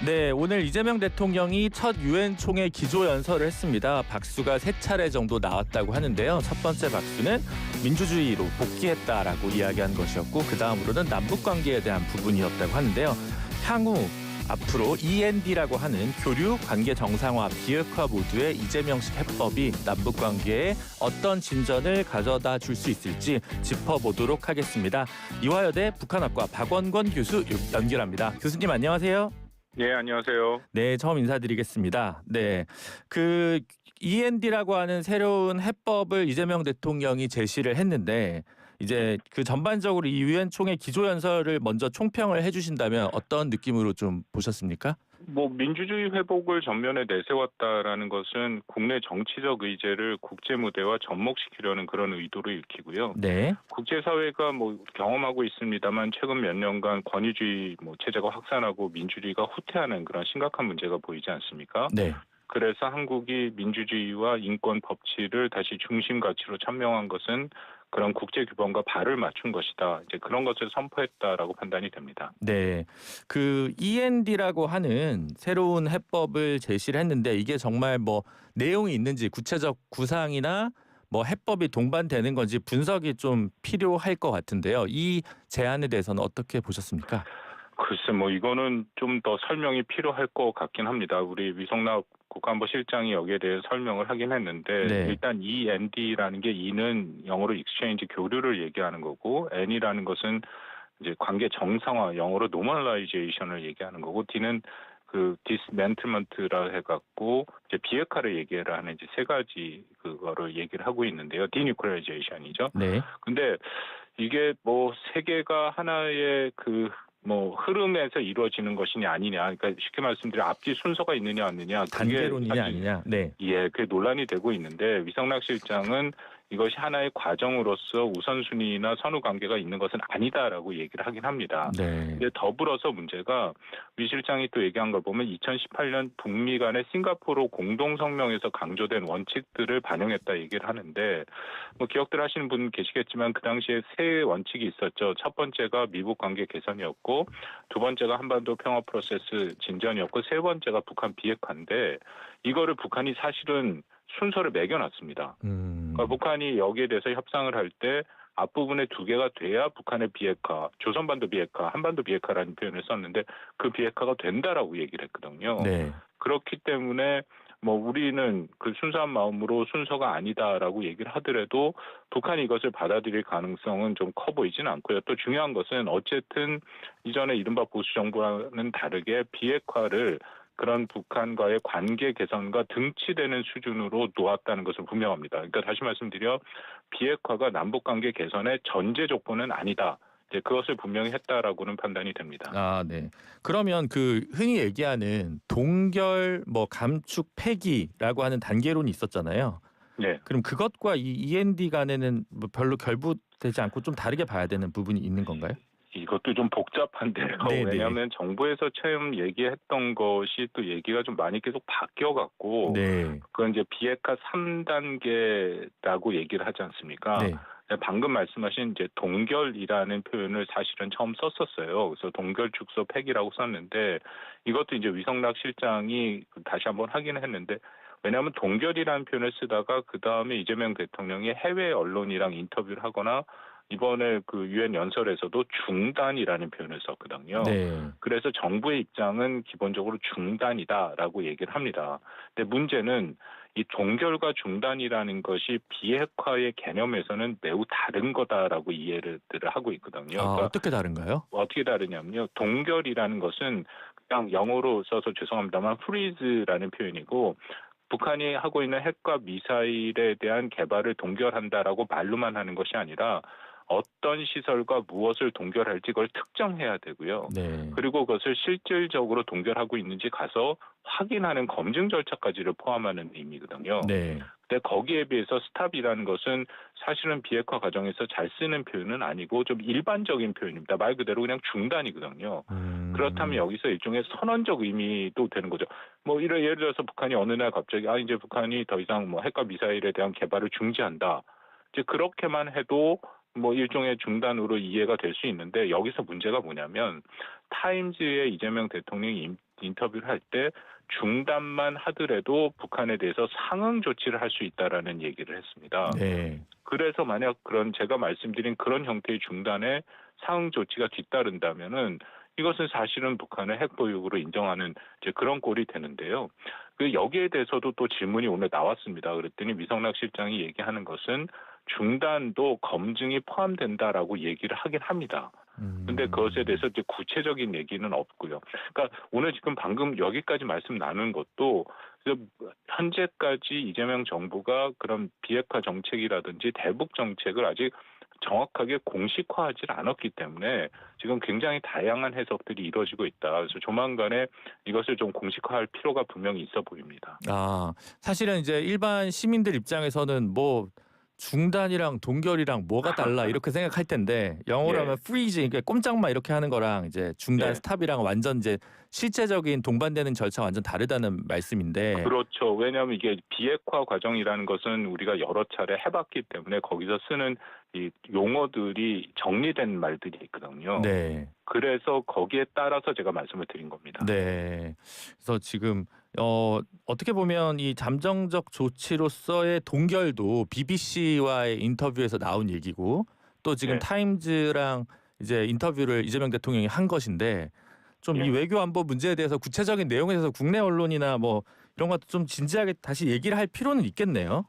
네, 오늘 이재명 대통령이 첫 유엔 총회 기조연설을 했습니다. 박수가 3차례 정도 나왔다고 하는데요. 첫 번째 박수는 민주주의로 복귀했다라고 이야기한 것이었고 그 다음으로는 남북관계에 대한 부분이었다고 하는데요. 향후 앞으로 END라고 하는 교류, 관계 정상화, 비핵화 모두의 이재명식 해법이 남북관계에 어떤 진전을 가져다 줄 수 있을지 짚어보도록 하겠습니다. 이화여대 북한학과 박원권 교수 연결합니다. 교수님 안녕하세요. 네, 안녕하세요. 네, 처음 인사드리겠습니다. 네, 그 END라고 하는 새로운 해법을 이재명 대통령이 제시를 했는데 이제 그 전반적으로 이 유엔 총회 기조연설을 먼저 총평을 해주신다면 어떤 느낌으로 좀 보셨습니까? 민주주의 회복을 전면에 내세웠다라는 것은 국내 정치적 의제를 국제 무대와 접목시키려는 그런 의도를 읽히고요. 네. 국제사회가 경험하고 있습니다만 최근 몇 년간 권위주의 체제가 확산하고 민주주의가 후퇴하는 그런 심각한 문제가 보이지 않습니까? 네. 그래서 한국이 민주주의와 인권 법치를 다시 중심 가치로 천명한 것은 그런 국제 규범과 발을 맞춘 것이다. 이제 그런 것을 선포했다라고 판단이 됩니다. 네, 그 END라고 하는 새로운 해법을 제시를 했는데 이게 정말 내용이 있는지 구체적 구상이나 해법이 동반되는 건지 분석이 좀 필요할 것 같은데요. 이 제안에 대해서는 어떻게 보셨습니까? 글쎄, 이거는 좀 더 설명이 필요할 것 같긴 합니다. 우리 위성락 국가안보 실장이 여기에 대해 설명을 하긴 했는데 네. 일단 END라는 게 E는 영어로 exchange 교류를 얘기하는 거고 N이라는 것은 이제 관계 정상화, 영어로 normalization을 얘기하는 거고 D는 그 dismantlement라 해갖고 이제 비핵화를 얘기를 하는 이제 세 가지 그거를 얘기를 하고 있는데요. denuclearization이죠. 네. 근데 이게 세 개가 하나의 흐름에서 이루어지는 것이냐 아니냐. 그러니까 쉽게 말씀드리면 앞뒤 순서가 있느냐 없느냐. 단계론이냐 아니냐. 네. 예, 그게 논란이 되고 있는데 위성락 실장은 이것이 하나의 과정으로서 우선순위나 선후 관계가 있는 것은 아니다라고 얘기를 하긴 합니다. 네. 근데 더불어서 문제가 위 실장이 또 얘기한 걸 보면 2018년 북미 간의 싱가포르 공동성명에서 강조된 원칙들을 반영했다 얘기를 하는데 기억들 하시는 분 계시겠지만 그 당시에 세 원칙이 있었죠. 첫 번째가 미북 관계 개선이었고 두 번째가 한반도 평화 프로세스 진전이었고 세 번째가 북한 비핵화인데 이거를 북한이 사실은 순서를 매겨놨습니다. 그러니까 북한이 여기에 대해서 협상을 할 때 앞부분에 두 개가 돼야 북한의 비핵화, 조선반도 비핵화, 한반도 비핵화라는 표현을 썼는데 그 비핵화가 된다라고 얘기를 했거든요. 네. 그렇기 때문에 우리는 그 순수한 마음으로 순서가 아니다라고 얘기를 하더라도 북한이 이것을 받아들일 가능성은 좀 커 보이지는 않고요. 또 중요한 것은 어쨌든 이전에 이른바 보수 정부와는 다르게 비핵화를 그런 북한과의 관계 개선과 등치되는 수준으로 놓았다는 것은 분명합니다. 그러니까 다시 말씀드려 비핵화가 남북관계 개선의 전제 조건은 아니다. 이제 그것을 분명히 했다라고는 판단이 됩니다. 아, 네. 그러면 그 흔히 얘기하는 동결 감축 폐기라고 하는 단계론이 있었잖아요. 네. 그럼 그것과 이 END 간에는 별로 결부되지 않고 좀 다르게 봐야 되는 부분이 있는 건가요? 이것도 좀 복잡한데요. 네네. 왜냐하면 정부에서 처음 얘기했던 것이 또 얘기가 좀 많이 계속 바뀌어갖고 네. 그건 이제 비핵화 3단계라고 얘기를 하지 않습니까? 네. 방금 말씀하신 이제 동결이라는 표현을 사실은 처음 썼었어요. 그래서 동결 축소 폐기라고 썼는데 이것도 이제 위성락 실장이 다시 한번 확인을 했는데 왜냐하면 동결이라는 표현을 쓰다가 그 다음에 이재명 대통령이 해외 언론이랑 인터뷰를 하거나 이번에 그 유엔 연설에서도 중단이라는 표현을 썼거든요. 네. 그래서 정부의 입장은 기본적으로 중단이다라고 얘기를 합니다. 근데 문제는 이 동결과 중단이라는 것이 비핵화의 개념에서는 매우 다른 거다라고 이해를 하고 있거든요. 그러니까 어떻게 다른가요? 어떻게 다르냐면요. 동결이라는 것은 그냥 영어로 써서 죄송합니다만 freeze라는 표현이고 북한이 하고 있는 핵과 미사일에 대한 개발을 동결한다라고 말로만 하는 것이 아니라 어떤 시설과 무엇을 동결할지 그걸 특정해야 되고요. 네. 그리고 그것을 실질적으로 동결하고 있는지 가서 확인하는 검증 절차까지를 포함하는 의미거든요. 네. 근데 거기에 비해서 스탑이라는 것은 사실은 비핵화 과정에서 잘 쓰는 표현은 아니고 좀 일반적인 표현입니다. 말 그대로 그냥 중단이거든요. 그렇다면 여기서 일종의 선언적 의미도 되는 거죠. 예를 들어서 북한이 어느 날 갑자기 이제 북한이 더 이상 핵과 미사일에 대한 개발을 중지한다. 이제 그렇게만 해도 뭐 일종의 중단으로 이해가 될 수 있는데 여기서 문제가 뭐냐면 타임즈의 이재명 대통령이 인터뷰를 할 때 중단만 하더라도 북한에 대해서 상응 조치를 할 수 있다라는 얘기를 했습니다. 네. 그래서 만약 그런 제가 말씀드린 그런 형태의 중단에 상응 조치가 뒤따른다면은 이것은 사실은 북한의 핵 보유국으로 인정하는 이제 그런 꼴이 되는데요. 그 여기에 대해서도 또 질문이 오늘 나왔습니다. 그랬더니 미성락 실장이 얘기하는 것은 중단도 검증이 포함된다라고 얘기를 하긴 합니다. 근데 그것에 대해서 이제 구체적인 얘기는 없고요. 그러니까 오늘 지금 방금 여기까지 말씀 나눈 것도 현재까지 이재명 정부가 그런 비핵화 정책이라든지 대북 정책을 아직 정확하게 공식화하지 않았기 때문에 지금 굉장히 다양한 해석들이 이루어지고 있다. 그래서 조만간에 이것을 좀 공식화할 필요가 분명히 있어 보입니다. 사실은 이제 일반 시민들 입장에서는 뭐 중단이랑 동결이랑 뭐가 달라 이렇게 생각할 텐데 영어로 예. 하면 freeze, 그러니까 꼼짝마 이렇게 하는 거랑 이제 중단 예. 스탑이랑 완전 이제 실제적인 동반되는 절차가 완전 다르다는 말씀인데. 그렇죠. 왜냐하면 이게 비핵화 과정이라는 것은 우리가 여러 차례 해봤기 때문에 거기서 쓰는 이 용어들이 정리된 말들이 있거든요. 네. 그래서 거기에 따라서 제가 말씀을 드린 겁니다. 네. 그래서 지금 어떻게 보면 이 잠정적 조치로서의 동결도 BBC와의 인터뷰에서 나온 얘기고 또 지금 예. 타임즈랑 이제 인터뷰를 이재명 대통령이 한 것인데 좀 이 예. 외교 안보 문제에 대해서 구체적인 내용에 대해서 국내 언론이나 뭐 이런 것도 좀 진지하게 다시 얘기를 할 필요는 있겠네요.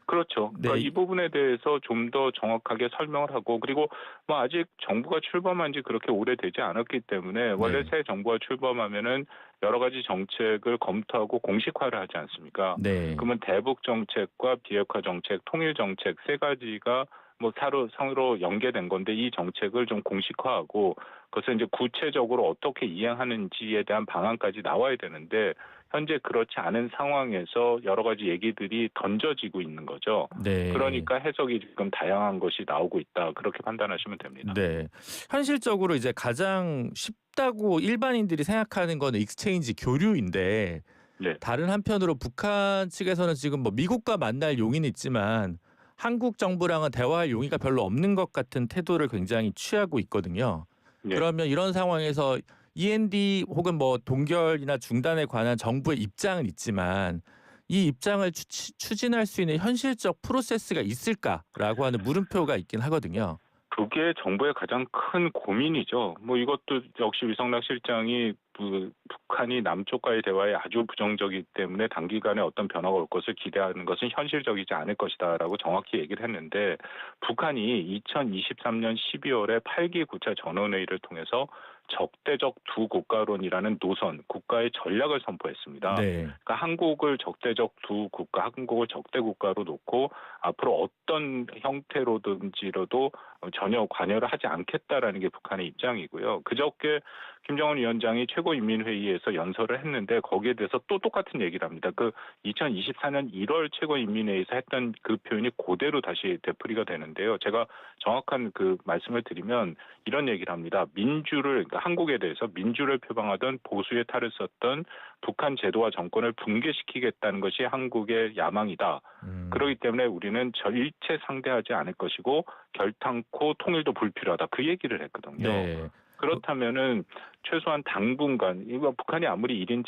그렇죠. 그러니까 네. 이 부분에 대해서 좀 더 정확하게 설명을 하고 그리고 뭐 아직 정부가 출범한 지 그렇게 오래되지 않았기 때문에 원래 네. 새 정부가 출범하면은 여러 가지 정책을 검토하고 공식화를 하지 않습니까? 네. 그러면 대북 정책과 비핵화 정책, 통일 정책 세 가지가 뭐 서로 연계된 건데 이 정책을 좀 공식화하고 그것을 이제 구체적으로 어떻게 이행하는지에 대한 방안까지 나와야 되는데 현재 그렇지 않은 상황에서 여러 가지 얘기들이 던져지고 있는 거죠. 네. 그러니까 해석이 지금 다양한 것이 나오고 있다. 그렇게 판단하시면 됩니다. 네. 현실적으로 이제 가장 쉽다고 일반인들이 생각하는 거는 익스체인지 교류인데 네. 다른 한편으로 북한 측에서는 지금 뭐 미국과 만날 용의는 있지만 한국 정부랑은 대화할 용의가 별로 없는 것 같은 태도를 굉장히 취하고 있거든요. 네. 그러면 이런 상황에서 END 혹은 뭐 동결이나 중단에 관한 정부의 입장은 있지만 이 입장을 추진할 수 있는 현실적 프로세스가 있을까라고 하는 물음표가 있긴 하거든요. 그게 정부의 가장 큰 고민이죠. 뭐 이것도 역시 위성락 실장이 북한이 남쪽과의 대화에 아주 부정적이기 때문에 단기간에 어떤 변화가 올 것을 기대하는 것은 현실적이지 않을 것이다라고 정확히 얘기를 했는데 북한이 2023년 12월에 8기 9차 전원회의를 통해서 적대적 두 국가론이라는 노선, 국가의 전략을 선포했습니다. 네. 그러니까 한국을 적대적 두 국가, 한국을 적대 국가로 놓고 앞으로 어떤 형태로든지로도 전혀 관여를 하지 않겠다라는 게 북한의 입장이고요. 그저께 김정은 위원장이 최고인민회의에서 연설을 했는데 거기에 대해서 또 똑같은 얘기를 합니다. 그 2024년 1월 최고인민회의에서 했던 그 표현이 그대로 다시 되풀이가 되는데요. 제가 정확한 그 말씀을 드리면 이런 얘기를 합니다. 그러니까 한국에 대해서 민주를 표방하던 보수의 탈을 썼던 북한 제도와 정권을 붕괴시키겠다는 것이 한국의 야망이다. 그렇기 때문에 우리는 절체 상대하지 않을 것이고 결탄코 통일도 불필요하다. 그 얘기를 했거든요. 네. 그렇다면은 최소한 당분간 이거 북한이 아무리 1인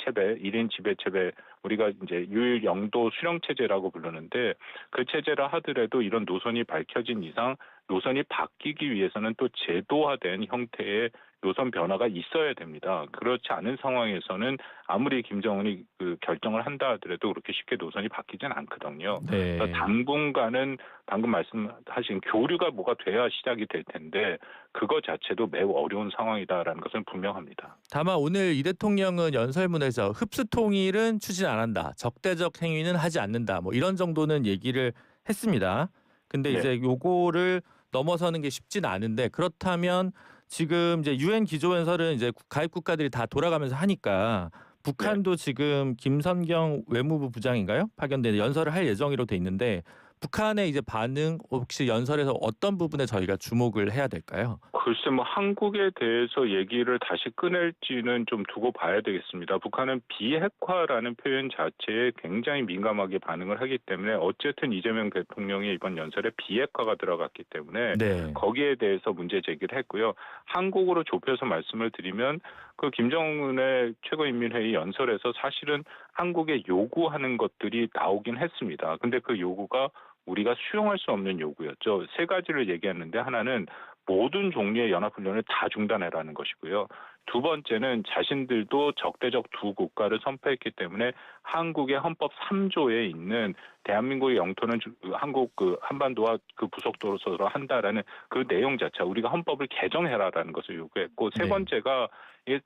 지배 체제 우리가 이제 유일 영도 수령 체제라고 부르는데 그 체제라 하더라도 이런 노선이 밝혀진 이상 노선이 바뀌기 위해서는 또 제도화된 형태의 노선 변화가 있어야 됩니다. 그렇지 않은 상황에서는 아무리 김정은이 그 결정을 한다 하더라도 그렇게 쉽게 노선이 바뀌진 않거든요. 네. 그러니까 당분간은 방금 말씀하신 교류가 뭐가 돼야 시작이 될 텐데 그거 자체도 매우 어려운 상황이다라는 것은 분명합니다. 다만 오늘 이 대통령은 연설문에서 흡수 통일은 추진 안 한다. 적대적 행위는 하지 않는다. 뭐 이런 정도는 얘기를 했습니다. 근데 네. 이제 요거를 넘어서는 게 쉽지는 않은데 그렇다면 지금 이제 유엔 기조연설은 이제 가입 국가들이 다 돌아가면서 하니까 북한도 지금 김선경 외무부 부장인가요? 파견된 연설을 할 예정으로 돼 있는데 북한의 이제 반응 혹시 연설에서 어떤 부분에 저희가 주목을 해야 될까요? 글쎄 뭐 한국에 대해서 얘기를 다시 꺼낼지는 좀 두고 봐야 되겠습니다. 북한은 비핵화라는 표현 자체에 굉장히 민감하게 반응을 하기 때문에 어쨌든 이재명 대통령의 이번 연설에 비핵화가 들어갔기 때문에 네. 거기에 대해서 문제 제기를 했고요. 한국으로 좁혀서 말씀을 드리면 그 김정은의 최고인민회의 연설에서 사실은 한국에 요구하는 것들이 나오긴 했습니다. 근데 그 요구가 우리가 수용할 수 없는 요구였죠. 세 가지를 얘기했는데 하나는 모든 종류의 연합훈련을 다 중단해라는 것이고요. 두 번째는 자신들도 적대적 두 국가를 선포했기 때문에 한국의 헌법 3조에 있는 대한민국의 영토는 한국 그 한반도와 그 부속도로서로 한다라는 그 내용 자체 우리가 헌법을 개정해라라는 것을 요구했고 세 네. 번째가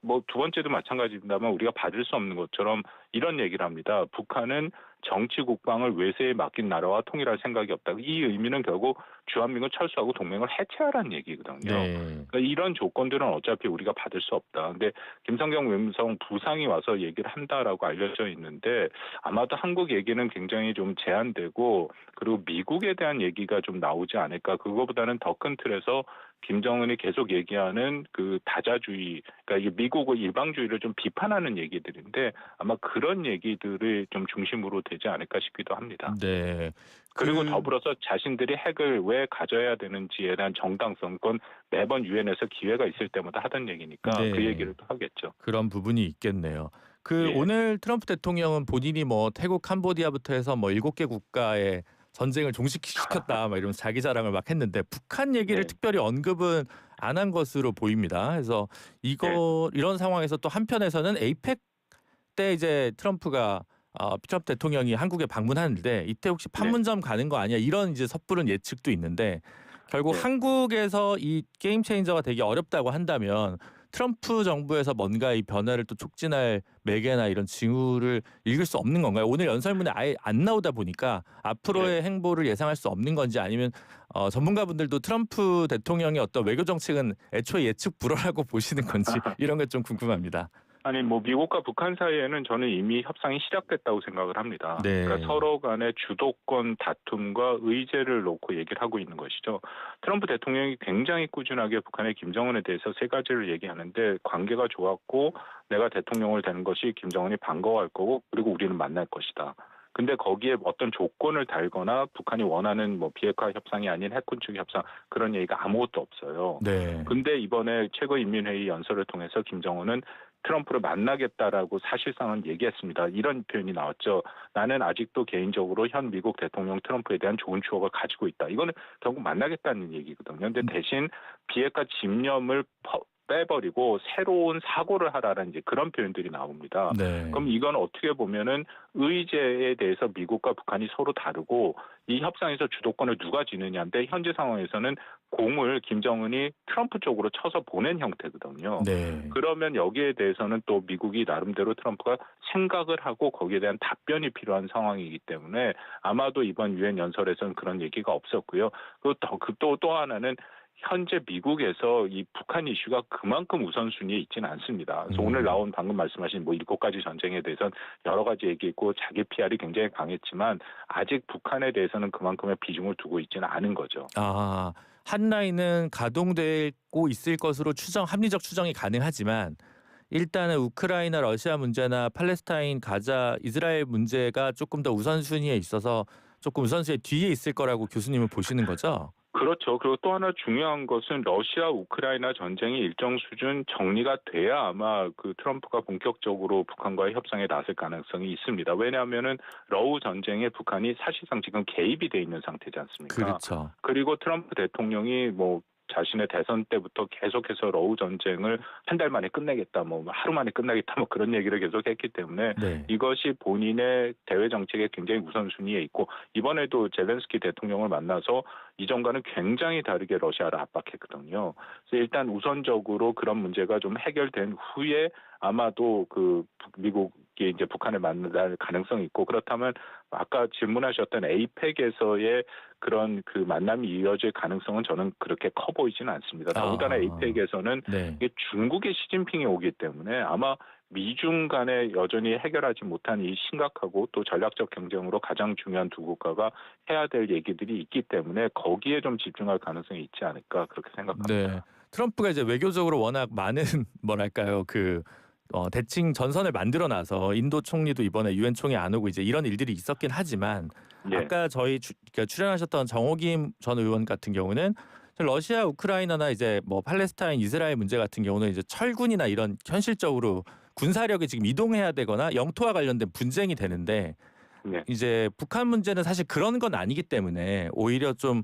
뭐 두 번째도 마찬가지입니다만 우리가 받을 수 없는 것처럼 이런 얘기를 합니다. 북한은 정치 국방을 외세에 맡긴 나라와 통일할 생각이 없다. 이 의미는 결국 주한미군 철수하고 동맹을 해체하라는 얘기거든요. 네. 그러니까 이런 조건들은 어차피 우리가 받을 수 없다. 근데 김성경 외무성 부상이 와서 얘기를 한다라고 알려져 있는데 아마도 한국 얘기는 굉장히 좀 제한되고 그리고 미국에 대한 얘기가 좀 나오지 않을까. 그거보다는 더 큰 틀에서 김정은이 계속 얘기하는 그 다자주의, 그러니까 이게 미국의 일방주의를 좀 비판하는 얘기들인데 아마 그런 얘기들을 좀 중심으로 되지 않을까 싶기도 합니다. 네. 그리고 더불어서 자신들이 핵을 왜 가져야 되는지에 대한 정당성, 그건 매번 유엔에서 기회가 있을 때마다 하던 얘기니까 네. 그 얘기를 또 하겠죠. 그런 부분이 있겠네요. 예. 오늘 트럼프 대통령은 본인이 뭐 태국, 캄보디아부터 해서 뭐 7개 국가의 전쟁을 종식시켰다 막 이러면서 자기 자랑을 막 했는데 북한 얘기를 네. 특별히 언급은 안 한 것으로 보입니다. 그래서 이런 상황에서 또 한편에서는 에이펙 때 이제 트럼프 대통령이 한국에 방문하는데 이때 혹시 판문점 가는 거 아니야? 이런 이제 섣부른 예측도 있는데 결국 네. 한국에서 이 게임 체인저가 되기 어렵다고 한다면 트럼프 정부에서 뭔가 이 변화를 또 촉진할 매개나 이런 징후를 읽을 수 없는 건가요? 오늘 연설문에 아예 안 나오다 보니까 앞으로의 행보를 예상할 수 없는 건지 아니면 전문가분들도 트럼프 대통령의 어떤 외교 정책은 애초에 예측 불허라고 보시는 건지 이런 게 좀 궁금합니다. 아니 뭐 미국과 북한 사이에는 저는 이미 협상이 시작됐다고 생각을 합니다. 네. 그러니까 서로 간의 주도권 다툼과 의제를 놓고 얘기를 하고 있는 것이죠. 트럼프 대통령이 굉장히 꾸준하게 북한의 김정은에 대해서 세 가지를 얘기하는데 관계가 좋았고 내가 대통령을 되는 것이 김정은이 반가워할 거고 그리고 우리는 만날 것이다. 근데 거기에 어떤 조건을 달거나 북한이 원하는 뭐 비핵화 협상이 아닌 핵군축 협상 그런 얘기가 아무것도 없어요. 네. 근데 이번에 최고인민회의 연설을 통해서 김정은은 트럼프를 만나겠다라고 사실상은 얘기했습니다. 이런 표현이 나왔죠. 나는 아직도 개인적으로 현 미국 대통령 트럼프에 대한 좋은 추억을 가지고 있다. 이거는 결국 만나겠다는 얘기거든요. 근데 대신 비핵화 집념을 빼버리고 새로운 사고를 하라는 이제 그런 표현들이 나옵니다. 네. 그럼 이건 어떻게 보면은 의제에 대해서 미국과 북한이 서로 다르고 이 협상에서 주도권을 누가 쥐느냐인데 현재 상황에서는 공을 김정은이 트럼프 쪽으로 쳐서 보낸 형태거든요. 네. 그러면 여기에 대해서는 또 미국이 나름대로 트럼프가 생각을 하고 거기에 대한 답변이 필요한 상황이기 때문에 아마도 이번 유엔 연설에서는 그런 얘기가 없었고요. 그리고 또 하나는 현재 미국에서 이 북한 이슈가 그만큼 우선순위에 있지는 않습니다. 그래서 오늘 나온 방금 말씀하신 뭐 7가지 전쟁에 대해서는 여러 가지 얘기 있고 자기 PR이 굉장히 강했지만 아직 북한에 대해서는 그만큼의 비중을 두고 있지는 않은 거죠. 한 라인은 가동되고 있을 것으로 합리적 추정이 가능하지만 일단은 우크라이나 러시아 문제나 팔레스타인 가자 이스라엘 문제가 조금 더 우선순위에 있어서 조금 우선순위 뒤에 있을 거라고 교수님은 보시는 거죠? 그렇죠. 그리고 또 하나 중요한 것은 러시아 우크라이나 전쟁이 일정 수준 정리가 돼야 아마 그 트럼프가 본격적으로 북한과의 협상에 나설 가능성이 있습니다. 왜냐하면은 러우 전쟁에 북한이 사실상 지금 개입이 돼 있는 상태지 않습니까? 그렇죠. 그리고 트럼프 대통령이 뭐 자신의 대선 때부터 계속해서 러우 전쟁을 한 달 만에 끝내겠다, 뭐 하루 만에 끝내겠다, 뭐 그런 얘기를 계속했기 때문에 네. 이것이 본인의 대외 정책에 굉장히 우선순위에 있고 이번에도 젤렌스키 대통령을 만나서 이전과는 굉장히 다르게 러시아를 압박했거든요. 그래서 일단 우선적으로 그런 문제가 좀 해결된 후에 아마도 그 미국이 이제 북한을 만날 가능성이 있고 그렇다면 아까 질문하셨던 에이펙에서의 그런 그 만남이 이어질 가능성은 저는 그렇게 커 보이지는 않습니다. 더군다나 에이펙에서는 네. 이게 중국의 시진핑이 오기 때문에 아마 미중 간에 여전히 해결하지 못한 이 심각하고 또 전략적 경쟁으로 가장 중요한 두 국가가 해야 될 얘기들이 있기 때문에 거기에 좀 집중할 가능성이 있지 않을까 그렇게 생각합니다. 네. 트럼프가 이제 외교적으로 워낙 많은 뭐랄까요 대칭 전선을 만들어놔서 인도 총리도 이번에 유엔 총회 안 오고 이제 이런 일들이 있었긴 하지만 예. 아까 저희 그러니까 출연하셨던 정호김 전 의원 같은 경우는 러시아 우크라이나나 이제 뭐 팔레스타인 이스라엘 문제 같은 경우는 이제 철군이나 이런 현실적으로 군사력이 지금 이동해야 되거나 영토와 관련된 분쟁이 되는데 네. 이제 북한 문제는 사실 그런 건 아니기 때문에 오히려 좀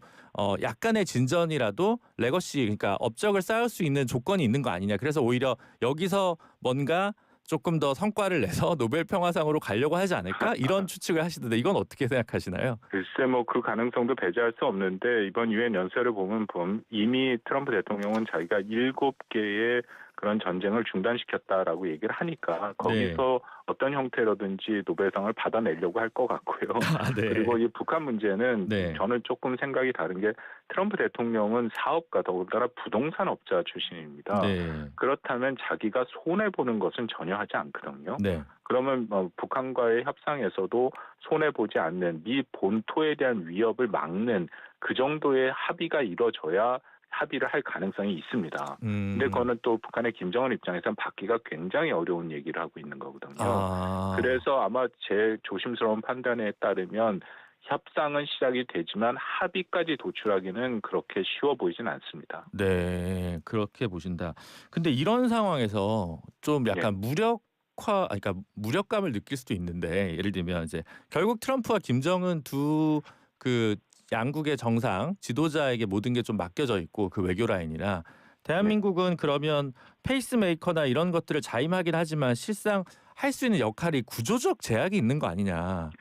약간의 진전이라도 레거시 그러니까 업적을 쌓을 수 있는 조건이 있는 거 아니냐. 그래서 오히려 여기서 뭔가 조금 더 성과를 내서 노벨 평화상으로 가려고 하지 않을까 이런 추측을 하시던데 이건 어떻게 생각하시나요? 글쎄 뭐 그 가능성도 배제할 수 없는데 이번 유엔 연설을 보면 이미 트럼프 대통령은 자기가 7개의 그런 전쟁을 중단시켰다라고 얘기를 하니까 거기서 어떤 형태로든지 노벨상을 받아내려고 할 것 같고요. 아, 네. 그리고 이 북한 문제는 네. 저는 조금 생각이 다른 게 트럼프 대통령은 사업가 더군다나 부동산 업자 출신입니다. 네. 그렇다면 자기가 손해보는 것은 전혀 하지 않거든요. 네. 그러면 북한과의 협상에서도 손해보지 않는 미 본토에 대한 위협을 막는 그 정도의 합의가 이루어져야 합의를 할 가능성이 있습니다. 근데 그거는 또 북한의 김정은 입장에서는 받기가 굉장히 어려운 얘기를 하고 있는 거거든요. 그래서 아마 제 조심스러운 판단에 따르면 협상은 시작이 되지만 합의까지 도출하기는 그렇게 쉬워 보이진 않습니다. 네, 그렇게 보신다. 근데 이런 상황에서 좀 약간 그러니까 무력감을 느낄 수도 있는데 예를 들면 이제 결국 트럼프와 김정은 두 그 양국의 정상 지도자에게 모든 게 좀 맡겨져 있고 그 외교 라인이나 대한민국은 그러면 페이스메이커나 이런 것들을 자임하긴 하지만 실상 할 수 있는 역할이 구조적 제약이 있는 거 아니냐.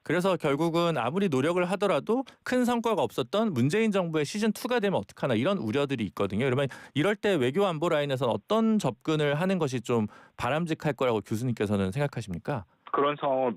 그래서 결국은 아무리 노력을 하더라도 큰 성과가 없었던 문재인 정부의 시즌2가 되면 어떡하나 이런 우려들이 있거든요. 그러면 이럴 때 외교 안보 라인에서는 어떤 접근을 하는 것이 좀 바람직할 거라고 교수님께서는 생각하십니까? 그런 상황을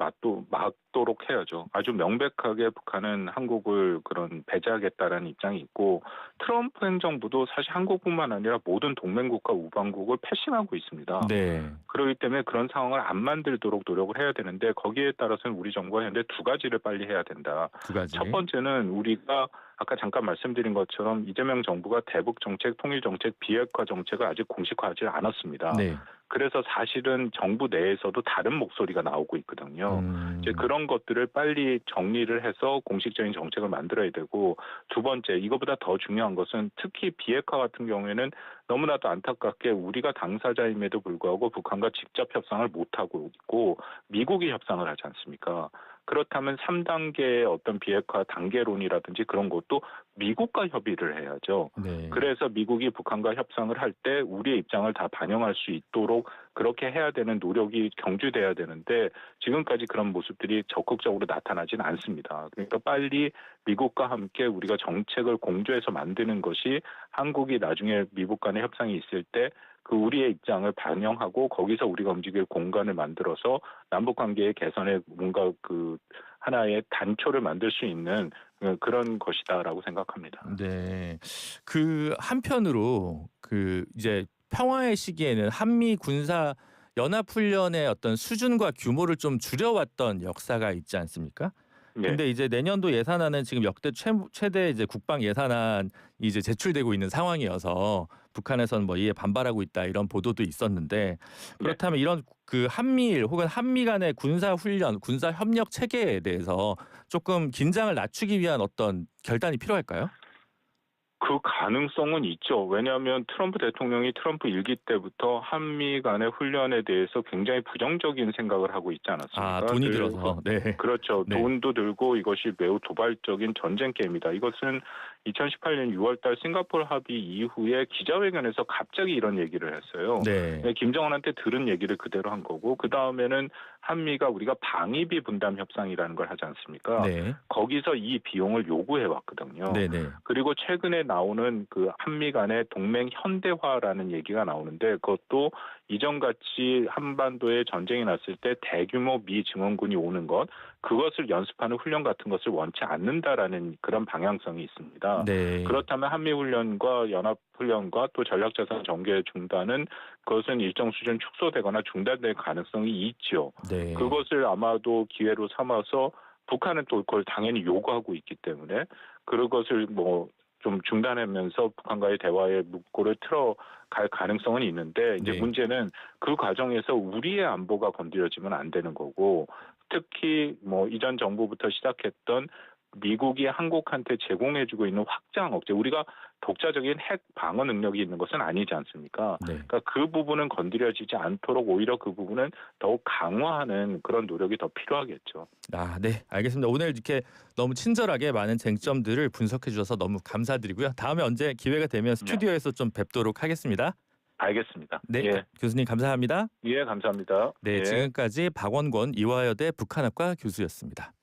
막도록 해야죠. 아주 명백하게 북한은 한국을 그런 배제하겠다라는 입장이 있고 트럼프 행정부도 사실 한국뿐만 아니라 모든 동맹국가 우방국을 패싱하고 있습니다. 네. 그렇기 때문에 그런 상황을 안 만들도록 노력을 해야 되는데 거기에 따라서는 우리 정부가 현재 두 가지를 빨리 해야 된다. 두 가지. 첫 번째는 우리가 아까 잠깐 말씀드린 것처럼 이재명 정부가 대북 정책, 통일 정책, 비핵화 정책을 아직 공식화하지 않았습니다. 네. 그래서 사실은 정부 내에서도 다른 목소리가 나오고 있거든요. 이제 그런 것들을 빨리 정리를 해서 공식적인 정책을 만들어야 되고 두 번째 이거보다 더 중요한 것은 특히 비핵화 같은 경우에는 너무나도 안타깝게 우리가 당사자임에도 불구하고 북한과 직접 협상을 못하고 있고 미국이 협상을 하지 않습니까? 그렇다면 3단계의 어떤 비핵화 단계론이라든지 그런 것도 미국과 협의를 해야죠. 네. 그래서 미국이 북한과 협상을 할 때 우리의 입장을 다 반영할 수 있도록 그렇게 해야 되는 노력이 경주돼야 되는데 지금까지 그런 모습들이 적극적으로 나타나지는 않습니다. 그러니까 빨리 미국과 함께 우리가 정책을 공조해서 만드는 것이 한국이 나중에 미국 간의 협상이 있을 때 그 우리의 입장을 반영하고 거기서 우리가 움직일 공간을 만들어서 남북 관계의 개선에 뭔가 그 하나의 단초를 만들 수 있는 그런 것이다라고 생각합니다. 네. 그 한편으로 그 이제 평화의 시기에는 한미 군사 연합 훈련의 어떤 수준과 규모를 좀 줄여왔던 역사가 있지 않습니까? 근데 이제 내년도 예산안은 지금 역대 최대 이제 국방 예산안이 이제 제출되고 있는 상황이어서 북한에서는 뭐 이에 반발하고 있다 이런 보도도 있었는데 그렇다면 이런 그 한미일 혹은 한미 간의 군사 훈련, 군사 협력 체계에 대해서 조금 긴장을 낮추기 위한 어떤 결단이 필요할까요? 그 가능성은 있죠. 왜냐하면 트럼프 대통령이 트럼프 일기 때부터 한미 간의 훈련에 대해서 굉장히 부정적인 생각을 하고 있지 않았습니까? 아, 돈이 들어서. 네. 그렇죠. 네. 돈도 들고 이것이 매우 도발적인 전쟁 게임이다. 이것은 2018년 6월달 싱가포르 합의 이후에 기자회견에서 갑자기 이런 얘기를 했어요. 네. 김정은한테 들은 얘기를 그대로 한 거고 그 다음에는 한미가 우리가 방위비 분담 협상이라는 걸 하지 않습니까? 네. 거기서 이 비용을 요구해 왔거든요. 네네. 그리고 최근에 나오는 그 한미 간의 동맹 현대화라는 얘기가 나오는데 그것도 이전같이 한반도에 전쟁이 났을 때 대규모 미 증원군이 오는 것 그것을 연습하는 훈련 같은 것을 원치 않는다라는 그런 방향성이 있습니다. 네. 그렇다면 한미훈련과 연합훈련과 또 전략자산 전개 중단은 그것은 일정 수준 축소되거나 중단될 가능성이 있죠. 네. 그것을 아마도 기회로 삼아서 북한은 또 그걸 당연히 요구하고 있기 때문에 그것을 뭐 좀 중단하면서 북한과의 대화의 물꼬를 틀어갈 가능성은 있는데 이제 네. 문제는 그 과정에서 우리의 안보가 건드려지면 안 되는 거고 특히 뭐 이전 정부부터 시작했던 미국이 한국한테 제공해주고 있는 확장 억제 우리가 독자적인 핵 방어 능력이 있는 것은 아니지 않습니까? 네. 그러니까 그 부분은 건드려지지 않도록 오히려 그 부분은 더욱 강화하는 그런 노력이 더 필요하겠죠. 아, 네, 알겠습니다. 오늘 이렇게 너무 친절하게 많은 쟁점들을 분석해 주셔서 너무 감사드리고요. 다음에 언제 기회가 되면 네. 스튜디오에서 좀 뵙도록 하겠습니다. 알겠습니다. 네, 예, 교수님 감사합니다. 예, 감사합니다. 네, 예. 지금까지 박원권 이화여대 북한학과 교수였습니다.